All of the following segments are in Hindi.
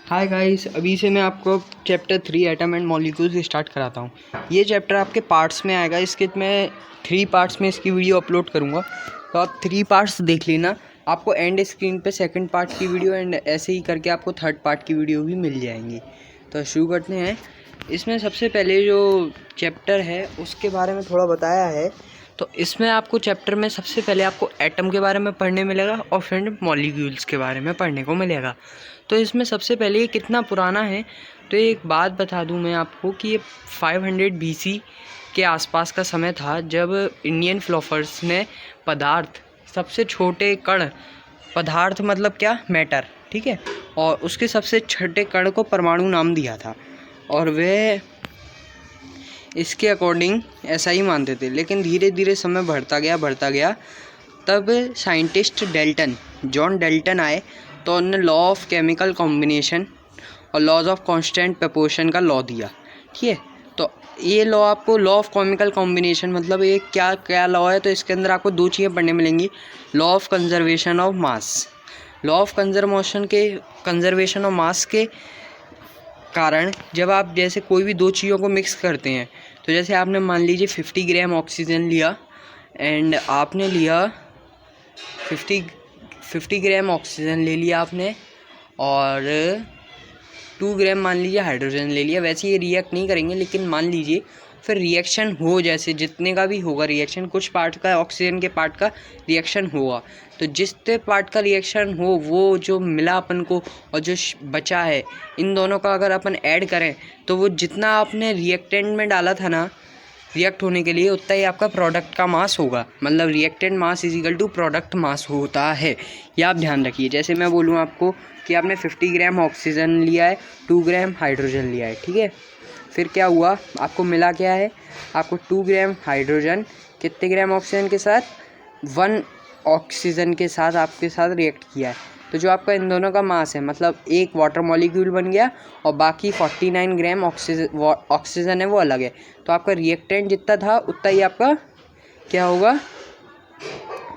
हाय गाइस, अभी से मैं आपको chapter 3 atom and molecules start कराता हूँ। ये चैप्टर आपके पार्ट्स में आएगा। इसके मैं 3 पार्ट्स में इसकी वीडियो अपलोड करूँगा, तो आप 3 पार्ट्स देख लेना। आपको एंड स्क्रीन पे सेकंड पार्ट की वीडियो एंड ऐसे ही करके आपको थर्ड पार्ट की वीडियो भी मिल जाएंगी। तो शुरू करते हैं। इसमें सबसे पहले जो चैप्टर है उसके बारे में थोड़ा बताया है। तो इसमें आपको चैप्टर में सबसे पहले आपको एटम के बारे में पढ़ने मिलेगा और फिर मॉलिक्यूल्स के बारे में पढ़ने को मिलेगा। तो इसमें सबसे पहले ये कितना पुराना है, तो एक बात बता दूं मैं आपको कि ये 500 BC के आसपास का समय था जब इंडियन फिलोसफर्स ने पदार्थ, सबसे छोटे कण, पदार्थ मतलब क्या, मैटर, ठीक है, और उसके सबसे छोटे कण को परमाणु नाम दिया था। और वे इसके अकॉर्डिंग ऐसा ही मानते थे। लेकिन धीरे धीरे समय बढ़ता गया। तब साइंटिस्ट जॉन डेल्टन आए, तो उन्होंने लॉ ऑफ केमिकल कॉम्बिनेशन और लॉज ऑफ कांस्टेंट प्रपोर्शन का लॉ दिया। ठीक है, तो ये लॉ आपको लॉ ऑफ केमिकल कॉम्बिनेशन मतलब ये क्या लॉ है, तो इसके अंदर आपको 2 चीज़ें पढ़ने मिलेंगी। Law of conservation of mass. Law of conservation of mass के कारण जब आप जैसे कोई भी 2 चीज़ों को मिक्स करते हैं, तो जैसे आपने मान लीजिए 50 ग्राम ऑक्सीजन लिया एंड आपने लिया 50 ग्राम ऑक्सीजन ले लिया आपने, और 2 ग्राम मान लीजिए हाइड्रोजन ले लिया। वैसे ये रिएक्ट नहीं करेंगे, लेकिन मान लीजिए फिर रिएक्शन हो, जैसे जितने का भी होगा रिएक्शन, कुछ पार्ट का, ऑक्सीजन के पार्ट का रिएक्शन होगा, तो जितने पार्ट का रिएक्शन हो वो जो मिला अपन को और जो बचा है, इन दोनों का अगर अपन ऐड करें तो वो जितना आपने रिएक्टेंट में डाला था ना रिएक्ट होने के लिए, उतना ही आपका प्रोडक्ट का मास होगा। मतलब reactant mass is equal to product mass होता है। ये आप ध्यान रखिए। जैसे मैं बोलूँ आपको कि आपने 50 ग्राम ऑक्सीजन लिया है, 2 ग्राम हाइड्रोजन लिया है, ठीक है, फिर क्या हुआ, आपको मिला क्या है, आपको 2 ग्राम हाइड्रोजन कितने ग्राम ऑक्सीजन के साथ, 1 ऑक्सीजन के साथ आपके साथ रिएक्ट किया है। तो जो आपका इन दोनों का मास है, मतलब एक वाटर मॉलिक्यूल बन गया और बाकी 49 ग्राम ऑक्सीजन है, वो अलग है। तो आपका रिएक्टेंट जितना था उतना ही आपका क्या होगा,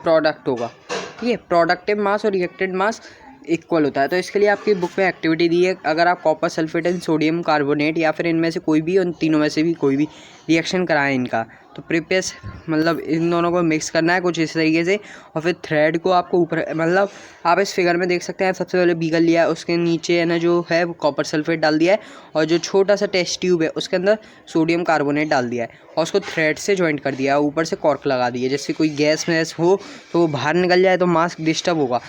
प्रोडक्ट होगा। ठीक है, प्रोडक्टिव मास और रिएक्टेंट मास इक्वल होता है। तो इसके लिए आपकी बुक में एक्टिविटी दी है, अगर आप copper sulphate and sodium carbonate या फिर इनमें से कोई भी, उन तीनों में से भी कोई भी रिएक्शन कराएं इनका, तो प्रीवियस मतलब इन दोनों को मिक्स करना है कुछ इस तरीके से, और फिर थ्रेड को आपको ऊपर, मतलब आप इस फिगर में देख सकते हैं, सबसे पहले बीकर लिया है, उसके नीचे है ना जो है वो कॉपर सल्फेट डाल दिया है, और जो छोटा सा टेस्ट ट्यूब है उसके अंदर सोडियम कार्बोनेट डाल दिया है, और उसको थ्रेड से जॉइंट कर दिया है, ऊपर से कॉर्क लगा दिया। जैसे कोई गैस वैस हो तो वो बाहर निकल जाए तो मास्क डिस्टर्ब होगा,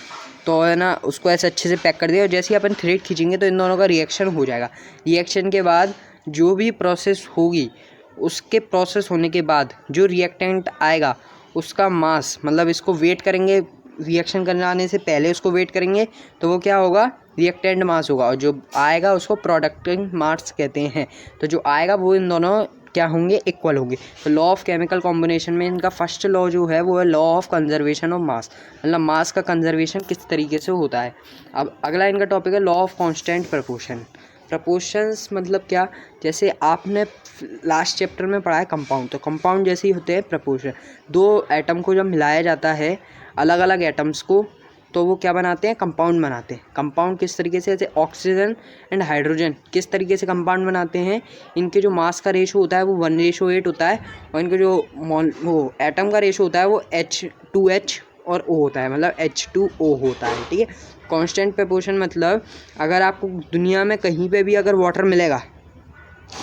तो है ना, उसको ऐसे अच्छे से पैक कर दिया। और जैसे ही अपन थ्रेड खींचेंगे तो इन दोनों का रिएक्शन हो जाएगा। रिएक्शन के बाद जो भी प्रोसेस होगी, उसके प्रोसेस होने के बाद जो रिएक्टेंट आएगा उसका मास, मतलब इसको वेट करेंगे, रिएक्शन करने आने से पहले उसको वेट करेंगे, तो वो क्या होगा, रिएक्टेंट मास होगा, और जो आएगा उसको प्रोडक्टिव मास कहते हैं। तो जो आएगा वो इन दोनों क्या होंगे, इक्वल होंगे। तो लॉ ऑफ केमिकल कॉम्बिनेशन में इनका फर्स्ट लॉ जो है वो है law of conservation of mass, मतलब मास का कंजर्वेशन किस तरीके से होता है। अब अगला इनका टॉपिक है law of constant proportion. Proportions मतलब क्या, जैसे आपने लास्ट चैप्टर में पढ़ा है कंपाउंड, तो कंपाउंड जैसे ही होते हैं प्रपोर्शन। 2 एटम को जब मिलाया जाता है, अलग अलग एटम्स को, तो वो क्या बनाते हैं, कंपाउंड बनाते हैं। कंपाउंड किस तरीके से, जैसे ऑक्सीजन एंड हाइड्रोजन किस तरीके से कंपाउंड बनाते हैं, इनके जो मास का रेशो होता है वो 1:8 होता है, और इनके जो वो एटम का रेशो होता है वो H2H और O होता है, मतलब H2O होता है। ठीक है, कांस्टेंट प्रपोर्शन मतलब अगर आपको दुनिया में कहीं पे भी अगर वाटर मिलेगा,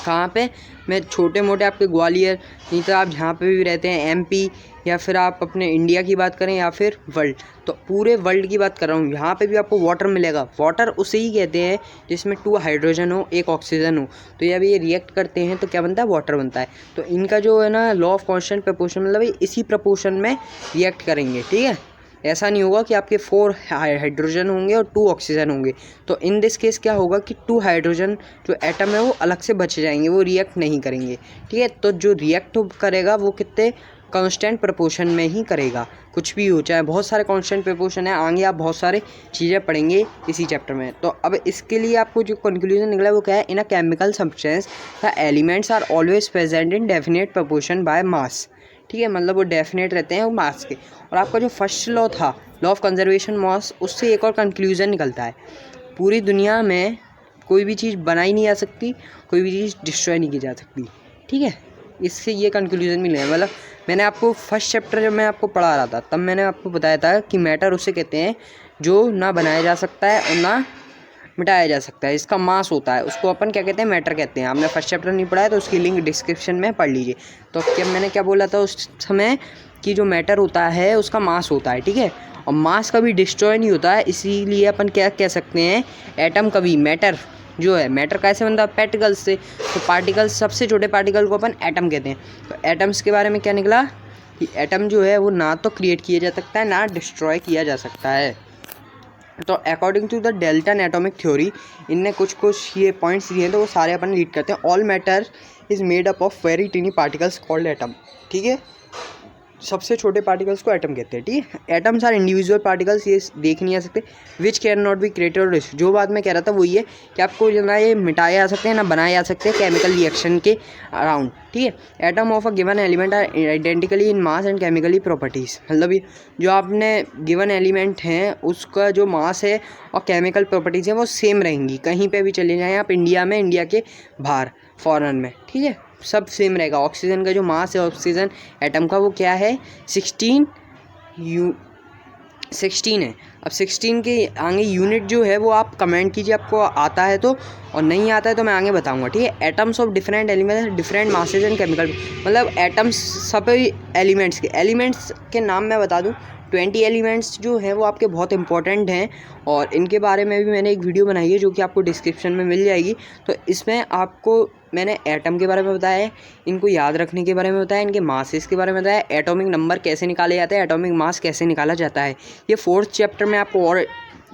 कहाँ पे, मैं छोटे मोटे आपके ग्वालियर, नहीं तो आप जहाँ पे भी रहते हैं MP, या फिर आप अपने इंडिया की बात करें या फिर वर्ल्ड, तो पूरे वर्ल्ड की बात कर रहा हूँ, यहाँ पे भी आपको वाटर मिलेगा। वाटर उसे ही कहते हैं जिसमें 2 हाइड्रोजन हो, 1 ऑक्सीजन हो, तो जब ये रिएक्ट करते हैं तो क्या बनता है, वाटर बनता है। तो इनका जो है ना लॉ ऑफ कांस्टेंट प्रपोर्शन, मतलब इसी प्रपोर्शन में रिएक्ट करेंगे। ठीक है, ऐसा नहीं होगा कि आपके 4 हाइड्रोजन होंगे और 2 ऑक्सीजन होंगे। तो इन दिस केस क्या होगा कि 2 हाइड्रोजन जो एटम है वो अलग से बच जाएंगे, वो रिएक्ट नहीं करेंगे। ठीक है, तो जो रिएक्ट करेगा वो कितने कांस्टेंट प्रपोर्शन में ही करेगा, कुछ भी हो चाहे। बहुत सारे कांस्टेंट प्रपोर्शन है, आगे आप बहुत सारे चीज़ें पढ़ेंगे इसी चैप्टर में। तो अब इसके लिए आपको जो कंक्लूजन निकला वो क्या है, in a chemical substance the elements are always present in definite proportion by mass. ठीक है, मतलब वो डेफिनेट रहते हैं वो मास के। और आपका जो फर्स्ट लॉ था, लॉ ऑफ कंजर्वेशन मास, उससे एक और कंक्लूजन निकलता है, पूरी दुनिया में कोई भी चीज़ बनाई नहीं जा सकती, कोई भी चीज़ डिस्ट्रॉय नहीं की जा सकती। ठीक है, इससे ये कंक्लूजन मिले। मतलब मैंने आपको फर्स्ट चैप्टर जब मैं आपको पढ़ा रहा था तब मैंने आपको बताया था कि मैटर उसे कहते हैं जो ना बनाया जा सकता है और ना मिटाया जा सकता है, इसका मास होता है, उसको अपन क्या कहते हैं, मैटर कहते हैं। आपने फर्स्ट चैप्टर नहीं पढ़ा है तो उसकी लिंक डिस्क्रिप्शन में पढ़ लीजिए। तो क्या मैंने क्या बोला था उस समय कि जो मैटर होता है उसका मास होता है। ठीक है, और मास कभी डिस्ट्रॉय नहीं होता है, इसीलिए अपन क्या कह सकते हैं, एटम कभी मैटर जो है, मैटर कैसे बनता है, पार्टिकल्स से। तो पार्टिकल्स, सबसे छोटे पार्टिकल को अपन एटम कहते हैं। तो एटम्स के बारे में क्या निकला कि एटम जो है वो ना तो क्रिएट किया जा सकता है ना डिस्ट्रॉय किया जा सकता है। तो according to the Dalton atomic theory, इनने कुछ ये पॉइंट्स दिए हैं तो वो सारे अपन रीड करते हैं। All matter is made up of very tiny particles called atom. ठीक है, सबसे छोटे पार्टिकल्स को एटम कहते हैं। ठीक है, एटम्स आर इंडिविजुअल पार्टिकल्स, ये देख नहीं आ सकते, which can not be created और डिस्ट्रॉयड। जो बात मैं कह रहा था वो ये कि आपको ना ये मिटाए जा सकते हैं ना बनाए जा सकते हैं केमिकल रिएक्शन के अराउंड। ठीक है, atom of a given element are identically in mass and chemically properties. मतलब ये जो आपने गिवन एलिमेंट हैं उसका जो मास है और केमिकल प्रॉपर्टीज़ हैं वो सेम रहेंगी, कहीं पे भी चले जाएँ आप, इंडिया में, इंडिया के बाहर, फॉरेन में। ठीक है, सब सेम रहेगा। ऑक्सीजन का जो मास है ऑक्सीजन एटम का वो क्या है, 16 है। अब 16 के आगे यूनिट जो है वो आप कमेंट कीजिए, आपको आता है तो, और नहीं आता है तो मैं आगे बताऊंगा। ठीक है, atoms of different elements different masses and chemical, मतलब एटम्स सब एलिमेंट्स के नाम मैं बता दूं, 20 एलिमेंट्स जो हैं वो आपके बहुत इंपॉर्टेंट हैं और इनके बारे में भी मैंने एक वीडियो बनाई है जो कि आपको डिस्क्रिप्शन में मिल जाएगी। तो इसमें आपको मैंने एटम के बारे में बताया है, इनको याद रखने के बारे में बताया, इनके मासेस के बारे में बताया, एटॉमिक नंबर कैसे निकाले जाते हैं, एटॉमिक मास कैसे निकाला जाता है। ये 4th चैप्टर में आपको और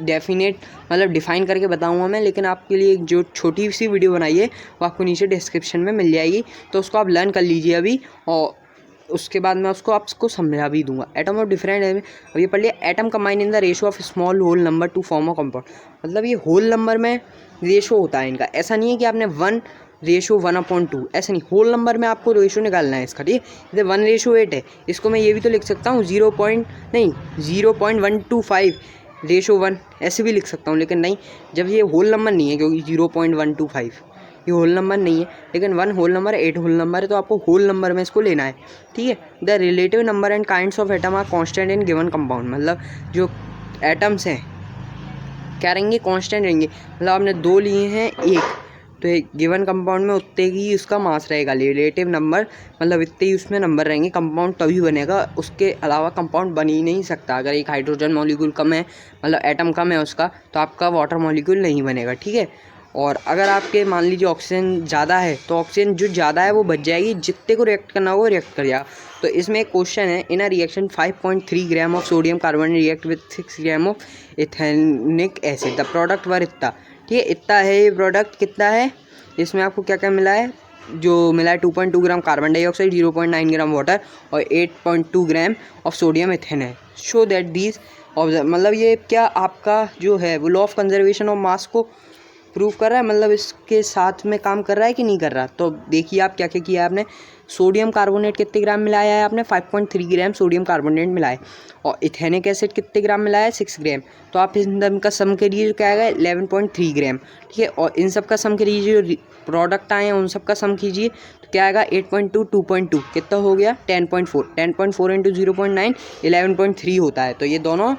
डेफिनेट मतलब डिफ़ाइन करके बताऊंगा मैं, लेकिन आपके लिए जो छोटी सी वीडियो बनाई है वो आपको नीचे डिस्क्रिप्शन में मिल जाएगी, तो उसको आप लर्न कर लीजिए अभी, और उसके बाद मैं उसको आपको समझा भी दूंगा। एटम ऑफ डिफरेंट, अभी पढ़ लिया, atom combine in the ratio of small whole number to form a compound. मतलब ये होल नंबर में रेशो होता है इनका, ऐसा नहीं है कि आपने 1:1/2, ऐसा नहीं, होल नंबर में आपको रेशो निकालना है इसका। ठीक है, जैसे 1:8 है, इसको मैं ये भी तो लिख सकता हूँ 0.125:1, ऐसे भी लिख सकता हूँ, लेकिन नहीं, जब ये होल नंबर नहीं है, क्योंकि 0.125 ये होल नंबर नहीं है, लेकिन 1 होल नंबर है, 8 होल नंबर है, तो आपको होल नंबर में इसको लेना है। ठीक है, the relative number and kinds of atom are constant in given compound. मतलब जो एटम्स हैं क्या रहेंगे, कांस्टेंट रहेंगे। मतलब आपने 2 लिए हैं, 1, तो एक गिवन कंपाउंड में उतने ही उसका मास रहेगा। रिलेटिव नंबर मतलब इतने ही उसमें नंबर रहेंगे, कंपाउंड तभी बनेगा, उसके अलावा कंपाउंड बन ही नहीं सकता। अगर एक हाइड्रोजन मॉलिक्यूल कम है, मतलब एटम कम है उसका, तो आपका वाटर मॉलिक्यूल नहीं बनेगा। ठीक है, और अगर आपके मान लीजिए ऑक्सीजन ज़्यादा है तो ऑक्सीजन जो ज़्यादा है वो बच जाएगी, जितने को रिएक्ट करना होगा रिएक्ट कर जाएगा। तो इसमें एक क्वेश्चन है, in a reaction 5.3 gram of sodium carbonate react with 6 gram of ethanoic acid, the product were इतना। ठीक है, इतना है ये प्रोडक्ट, कितना है, इसमें आपको क्या क्या मिला है, जो मिला है 2.2 gram carbon dioxide, 0.9 gram water और 8.2 ग्राम of sodium ethanol. Show that these observe, मतलब ये क्या आपका जो है वो law of conservation of mass को प्रूव कर रहा है, मतलब इसके साथ में काम कर रहा है कि नहीं कर रहा। तो देखिए आप क्या क्या किया है आपने, सोडियम कार्बोनेट कितने ग्राम मिलाया है आपने, 5.3 ग्राम सोडियम कार्बोनेट मिलाए, और इथेनिक एसिड कितने ग्राम मिलाया है, 6 ग्राम। तो आप इन सब का सम करिए, क्या आएगा 11.3 ग्राम। ठीक है, और इन सब का सम करिए, जो प्रोडक्ट आए हैं उन सब का सम कीजिए, तो क्या आएगा 8.2, 2.2 कितना हो गया 10.4, 10.4 इंटू 0.9 11.3 होता है। तो ये दोनों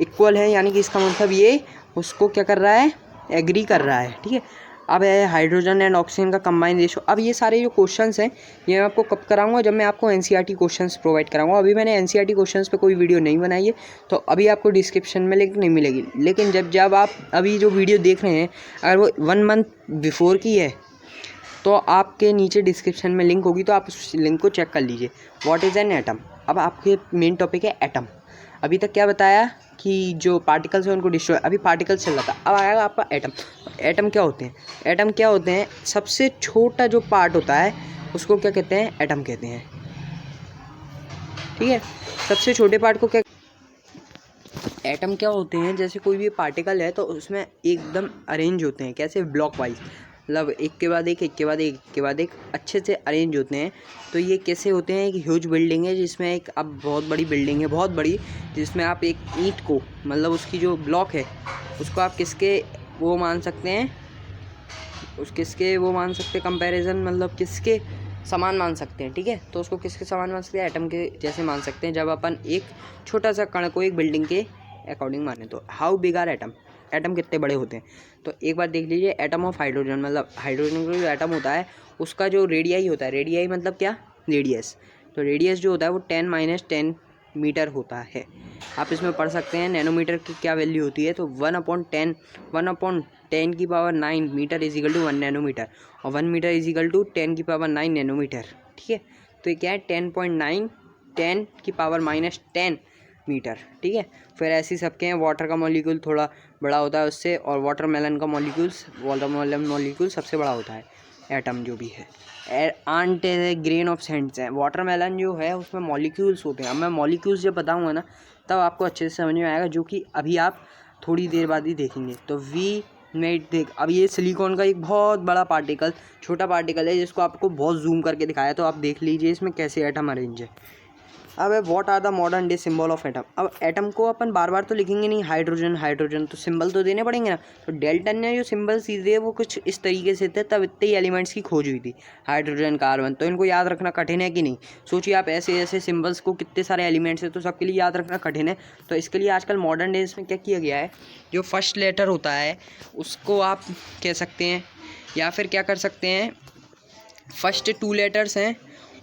इक्वल है, यानी कि इसका मतलब ये उसको क्या कर रहा है, एग्री कर रहा है। ठीक है, अब है हाइड्रोजन एंड ऑक्सीजन का कंबाइन रेशो। अब ये सारे जो क्वेश्चंस हैं ये मैं आपको कब कराऊंगा, जब मैं आपको एनसीईआरटी क्वेश्चंस प्रोवाइड कराऊंगा। अभी मैंने एनसीईआरटी क्वेश्चंस पे कोई वीडियो नहीं बनाई है, तो अभी आपको डिस्क्रिप्शन में लिंक नहीं मिलेगी। लेकिन जब आप अभी जो वीडियो देख रहे हैं अगर वो 1 मंथ बिफोर की है तो आपके नीचे डिस्क्रिप्शन में लिंक होगी, तो आप उस लिंक को चेक कर लीजिए। What is an atom. अब आपके मेन टॉपिक है एटम। अभी तक क्या बताया कि जो पार्टिकल्स हैं उनको डिस्ट्रॉय, अभी पार्टिकल्स चल रहा था, अब आएगा आपका एटम। एटम क्या होते हैं, एटम क्या होते हैं, सबसे छोटा जो पार्ट होता है उसको क्या कहते हैं, एटम कहते हैं। ठीक है, सबसे छोटे पार्ट को क्या, एटम क्या होते हैं, जैसे कोई भी पार्टिकल है तो उसमें एकदम अरेंज होते हैं, कैसे ब्लॉक वाइज, मतलब एक के बाद एक, एक के बाद एक, एक के बाद एक अच्छे से अरेंज होते हैं। तो ये कैसे होते हैं, एक ह्यूज बिल्डिंग है जिसमें एक, अब बहुत बड़ी बिल्डिंग है, बहुत बड़ी, जिसमें आप एक ईंट को, मतलब उसकी जो ब्लॉक है उसको आप किसके वो मान सकते हैं, उस किसके वो मान सकते हैं कंपैरिजन, मतलब किसके समान मान सकते हैं, ठीक है। तो उसको किसके समान मान सकते हैं, एटम के जैसे मान सकते हैं, जब अपन एक छोटा सा कण को एक बिल्डिंग के अकॉर्डिंग माने। तो how big are atom, atom कितने बड़े होते हैं। तो एक बार देख लीजिए, एटम ऑफ हाइड्रोजन, मतलब हाइड्रोजन का जो एटम होता है उसका जो रेडियाई होता है, रेडियाई मतलब क्या, रेडियस। तो रेडियस जो होता है वो 10 - 10 मीटर होता है। आप इसमें पढ़ सकते हैं नैनोमीटर की क्या वैल्यू होती है। तो 1/10 की power 9 metre is equal to 1 nanometre, और 1 मीटर इज इक्वल टू 10 की पावर 9 नैनोमीटर, ठीक है। तो ये क्या है, 10.9 10 की पावर -10 मीटर, ठीक है। फिर ऐसे सबके हैं, वाटर का मॉलिक्यूल थोड़ा बड़ा होता है उससे, और वाटरमेलन मॉलिक्यूल सबसे बड़ा होता है एटम जो भी है। आंट ग्रेन ऑफ सेंट्स है, वाटरमेलन जो है उसमें मॉलिक्यूल्स होते हैं। अब मैं मॉलिक्यूल्स जब बताऊंगा ना तब आपको अच्छे से समझ में आएगा, जो कि अभी आप थोड़ी देर बाद ही देखेंगे। तो वी में देख, अब ये सिलिकॉन का एक बहुत बड़ा पार्टिकल, छोटा पार्टिकल है जिसको आपको बहुत जूम करके दिखाया, तो आप देख लीजिए इसमें कैसे एटम अरेंज है। अब है what are the modern day symbol of atom. अब एटम को अपन बार बार तो लिखेंगे नहीं, हाइड्रोजन हाइड्रोजन, तो सिंबल तो देने पड़ेंगे ना। तो डेल्टन ने जो सिंबल दिए वो कुछ इस तरीके से थे, तब इतने ही एलिमेंट्स की खोज हुई थी, हाइड्रोजन कार्बन। तो इनको याद रखना कठिन है कि नहीं, सोचिए आप ऐसे ऐसे सिंबल्स को, कितने सारे एलिमेंट्स है, तो सबके लिए याद रखना कठिन है। तो इसके लिए आजकल मॉडर्न डेज में क्या किया गया है, जो फर्स्ट लेटर होता है उसको आप कह सकते हैं, या फिर क्या कर सकते हैं, फर्स्ट 2 लेटर्स हैं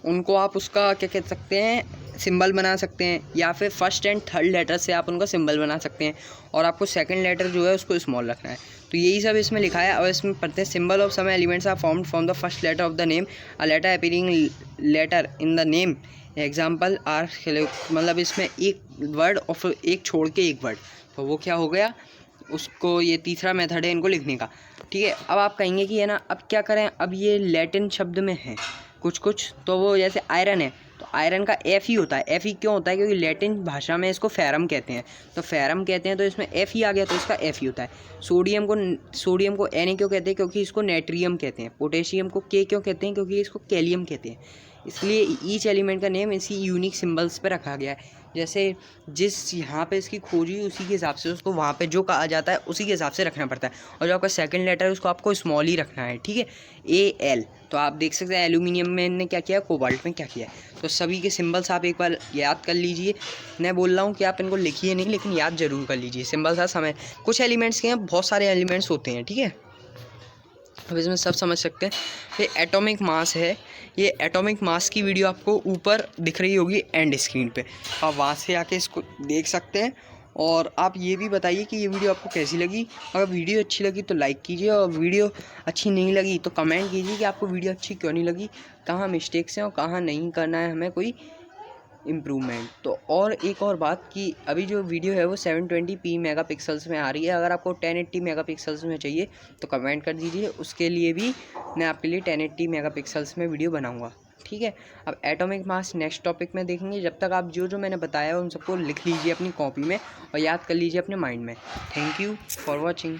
उनको आप उसका क्या कह सकते हैं, सिंबल बना सकते हैं, या फिर फर्स्ट एंड थर्ड लेटर से आप उनका सिंबल बना सकते हैं, और आपको सेकंड लेटर जो है उसको स्मॉल रखना है। तो यही सब इसमें लिखा है। अब इसमें पढ़ते हैं, symbol of some elements are formed from the first letter of the name, a letter appearing letter in the name, example are, मतलब इसमें एक वर्ड और फिर एक छोड़ के एक वर्ड, तो वो क्या हो गया, उसको ये तीसरा मेथड है इनको लिखने का, ठीक है। अब आप कहेंगे कि है ना, अब क्या करें, अब ये लैटिन शब्द में है कुछ कुछ, तो वो जैसे आयरन है, तो आयरन का एफ ही होता है। एफ ही क्यों होता है, क्योंकि लैटिन भाषा में इसको फेरम कहते हैं, तो फेरम कहते हैं, तो इसमें एफ ही आ गया, तो इसका एफ ही होता है। सोडियम को एन क्यों कहते हैं, क्योंकि इसको नेट्रियम कहते हैं। पोटेशियम को के क्यों कहते हैं, क्योंकि इसको कैलियम कहते हैं। इसलिए ईच एलिमेंट का नेम इसी यूनिक सिंबल्स पर रखा गया है। जैसे जिस यहाँ पे इसकी खोज हुई उसी के हिसाब से उसको वहाँ पे जो कहा जाता है उसी के हिसाब से रखना पड़ता है, और जो आपका सेकंड लेटर है उसको आपको स्मॉल ही रखना है, ठीक है, AL। तो आप देख सकते हैं एल्यूमिनियम में इन्होंने क्या किया, कोबाल्ट में क्या किया है। तो सभी के सिंबल्स आप एक बार याद कर लीजिए। मैं बोल रहा हूँ कि आप इनको लिखिए नहीं, लेकिन याद जरूर कर लीजिए सिंबल्स। समय कुछ एलिमेंट्स के हैं, बहुत सारे एलिमेंट्स होते हैं, ठीक है। अब इसमें सब समझ सकते हैं। ये एटॉमिक मास है, ये एटॉमिक मास की वीडियो आपको ऊपर दिख रही होगी एंड स्क्रीन पे, आप वहाँ से आके इसको देख सकते हैं। और आप ये भी बताइए कि ये वीडियो आपको कैसी लगी। अगर वीडियो अच्छी लगी तो लाइक कीजिए, और वीडियो अच्छी नहीं लगी तो कमेंट कीजिए कि आपको वीडियो अच्छी क्यों नहीं लगी, कहाँ मिस्टेक्स हैं और कहाँ नहीं करना है हमें कोई इम्प्रूवमेंट। तो और एक और बात कि अभी जो वीडियो है वो 720p मेगापिक्सल्स में आ रही है। अगर आपको 1080 मेगापिक्सल्स में चाहिए तो कमेंट कर दीजिए, उसके लिए भी मैं आपके लिए 1080 मेगापिक्सल्स में वीडियो बनाऊंगा, ठीक है। अब एटॉमिक मास नेक्स्ट टॉपिक में देखेंगे। जब तक आप जो जो मैंने बताया उन सबको लिख लीजिए अपनी कॉपी में और याद कर लीजिए अपने माइंड में। Thank you for watching.